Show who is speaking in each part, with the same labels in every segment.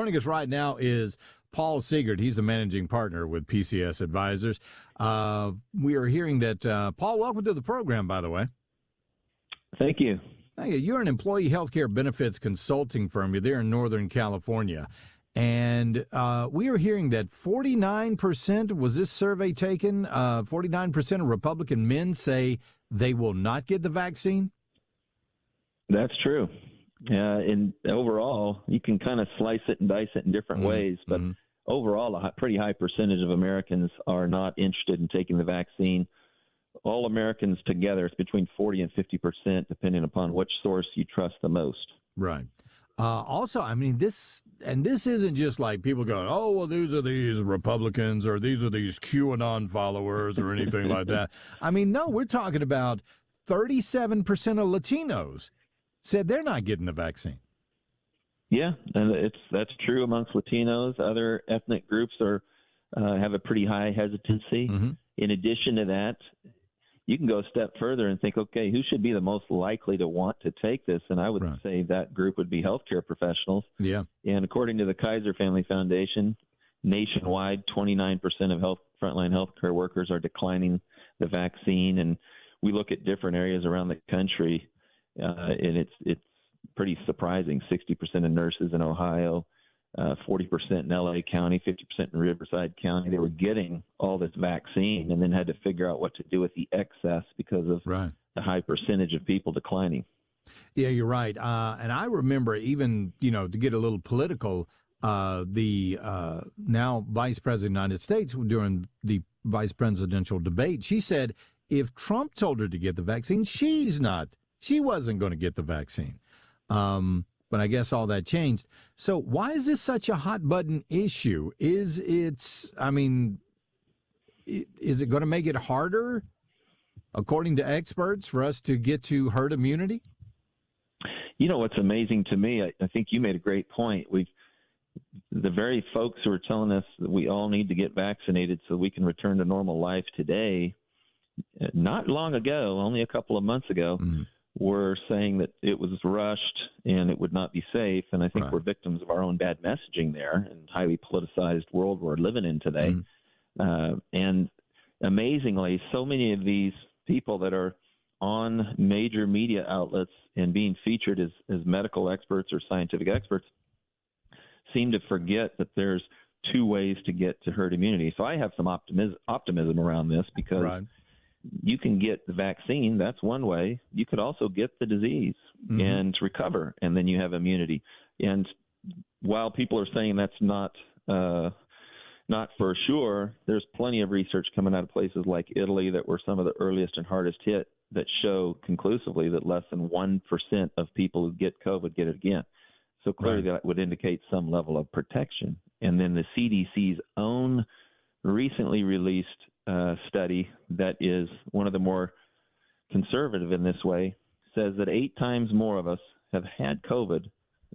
Speaker 1: Joining us right now is Paul Seegert. He's the managing partner with PCS Advisers. We are hearing that, Paul, welcome to the program, by the way.
Speaker 2: Thank you.
Speaker 1: Thank you. You're an employee healthcare benefits consulting firm. You're there in Northern California. And we are hearing that 49%, was this survey taken, 49% of Republican men say they will not get the vaccine?
Speaker 2: That's true. And overall, you can kind of slice it and dice it in different ways, but overall, a pretty high percentage of Americans are not interested in taking the vaccine. All Americans together, it's between 40 and 50%, depending upon which source you trust the most.
Speaker 1: Right. Also, I mean, this isn't just like people going, oh, well, these are these Republicans or these are these QAnon followers or anything like that. I mean, no, we're talking about 37% of Latinos said they're not getting the vaccine.
Speaker 2: Yeah, and that's true amongst Latinos. Other ethnic groups have a pretty high hesitancy. In addition to that, you can go a step further and think, okay, who should be the most likely to want to take this? And I would say that group would be healthcare professionals.
Speaker 1: Yeah.
Speaker 2: And according to the Kaiser Family Foundation, nationwide, 29% of frontline healthcare workers are declining the vaccine. And we look at different areas around the country, and it's pretty surprising. 60% of nurses in Ohio, 40% in LA County, 50% in Riverside County, they were getting all this vaccine and then had to figure out what to do with the excess because of the high percentage of people declining.
Speaker 1: Yeah, you're right. And I remember even, to get a little political, the now Vice President of the United States during the vice presidential debate, she said if Trump told her to get the vaccine, she wasn't going to get the vaccine. But I guess all that changed. So why is this such a hot button issue? Is it going to make it harder, according to experts, for us to get to herd immunity?
Speaker 2: You know, what's amazing to me, I think you made a great point. The very folks who are telling us that we all need to get vaccinated so we can return to normal life today, not long ago, only a couple of months ago, were saying that it was rushed and it would not be safe. And I think we're victims of our own bad messaging there and highly politicized world we're living in today. And amazingly, so many of these people that are on major media outlets and being featured as medical experts or scientific experts seem to forget that there's two ways to get to herd immunity. So I have some optimism around this because you can get the vaccine. That's one way. You could also get the disease and recover, and then you have immunity. And while people are saying that's not for sure, there's plenty of research coming out of places like Italy that were some of the earliest and hardest hit that show conclusively that less than 1% of people who get COVID get it again. So clearly that would indicate some level of protection. And then the CDC's own recently released study that is one of the more conservative in this way says that 8 times more of us have had COVID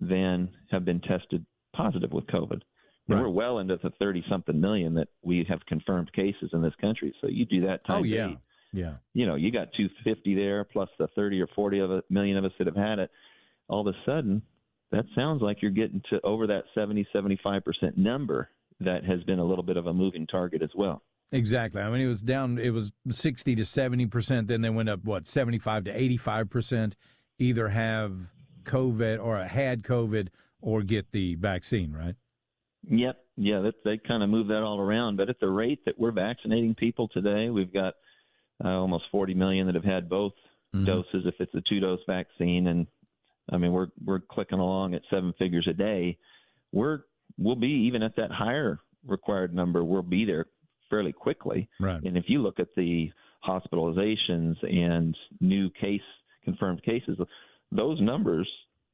Speaker 2: than have been tested positive with COVID. And we're well into the 30-something million that we have confirmed cases in this country. So you do that times 8.
Speaker 1: Yeah.
Speaker 2: You know, you got 250 there plus the 30 or 40 million of us that have had it. All of a sudden, that sounds like you're getting to over that 70-75% number that has been a little bit of a moving target as well.
Speaker 1: Exactly. I mean, it was down, it was 60 to 70%, then they went up, 75 to 85%, either have COVID or had COVID or get the vaccine, right?
Speaker 2: Yep. Yeah, they kind of move that all around. But at the rate that we're vaccinating people today, we've got almost 40 million that have had both doses if it's a 2-dose vaccine. And, I mean, we're clicking along at 7 figures a day. We'll be, even at that higher required number, we'll be there fairly quickly. And if you look at the hospitalizations and new confirmed cases, those numbers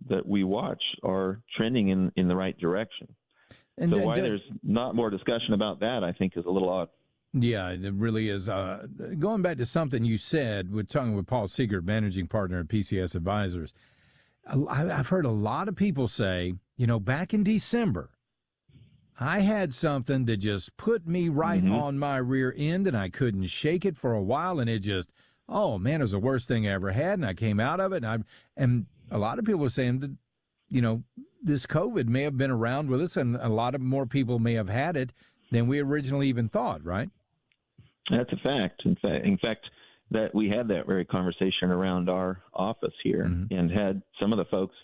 Speaker 2: that we watch are trending in the right direction. And so why there's not more discussion about that, I think, is a little odd.
Speaker 1: Yeah, it really is. Going back to something you said, we're talking with Paul Seegert, managing partner at PCS Advisers. I've heard a lot of people say, back in December, I had something that just put me right on my rear end, and I couldn't shake it for a while, and it just, oh, man, it was the worst thing I ever had, and I came out of it, and a lot of people were saying that, this COVID may have been around with us, and a lot of more people may have had it than we originally even thought, right?
Speaker 2: That's a fact. In fact, that we had that very conversation around our office here, and had some of the folks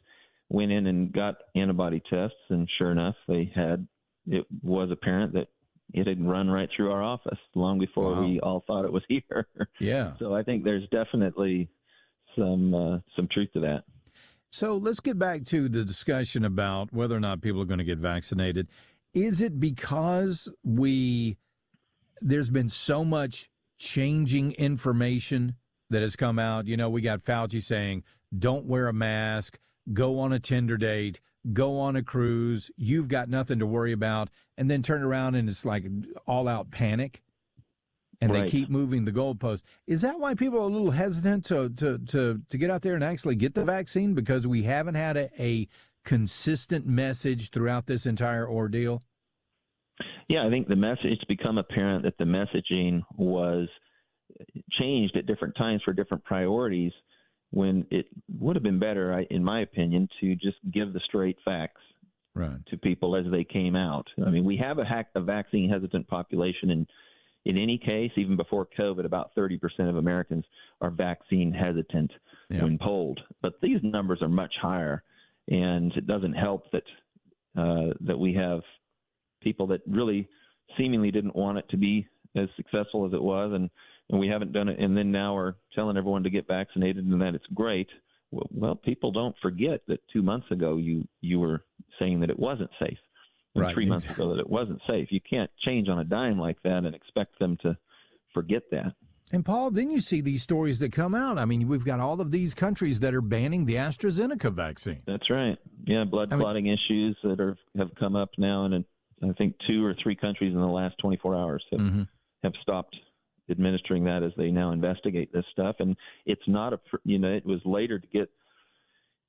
Speaker 2: went in and got antibody tests, and sure enough, it was apparent that it had run right through our office long before we all thought it was here.
Speaker 1: Yeah.
Speaker 2: So I think there's definitely some truth to that.
Speaker 1: So let's get back to the discussion about whether or not people are going to get vaccinated. Is it because there's been so much changing information that has come out? You know, we got Fauci saying, don't wear a mask, go on a Tinder date, go on a cruise, you've got nothing to worry about, and then turn around and it's like all-out panic, and They keep moving the goalpost. Is that why people are a little hesitant to get out there and actually get the vaccine, because we haven't had a consistent message throughout this entire ordeal?
Speaker 2: Yeah, I think it's become apparent that the messaging was changed at different times for different priorities, when it would have been better, in my opinion, to just give the straight facts to people as they came out. I mean, we have a vaccine hesitant population, and in any case, even before COVID, about 30% of Americans are vaccine hesitant when polled. But these numbers are much higher, and it doesn't help that we have people that really seemingly didn't want it to be as successful as it was, and we haven't done it, and then now we're telling everyone to get vaccinated and that it's great. Well, people don't forget that 2 months ago you were saying that it wasn't safe, and 3 months ago that it wasn't safe. You can't change on a dime like that and expect them to forget that.
Speaker 1: And, Paul, then you see these stories that come out. I mean, we've got all of these countries that are banning the AstraZeneca vaccine.
Speaker 2: That's right. Yeah, blood clotting issues that have come up now, and I think 2 or 3 countries in the last 24 hours have stopped administering that as they now investigate this stuff. And it's not it was later to get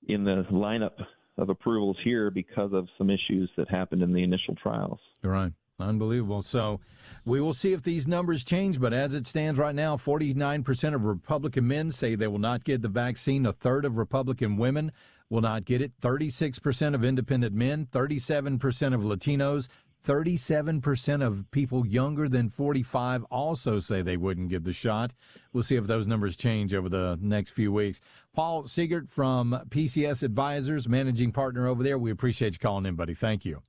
Speaker 2: in the lineup of approvals here because of some issues that happened in the initial trials.
Speaker 1: Right. Unbelievable. So we will see if these numbers change, but as it stands right now, 49% of Republican men say they will not get the vaccine. A third of Republican women will not get it. 36% of independent men, 37% of Latinos, 37% of people younger than 45 also say they wouldn't give the shot. We'll see if those numbers change over the next few weeks. Paul Seegert from PCS Advisers, managing partner over there. We appreciate you calling in, buddy. Thank you.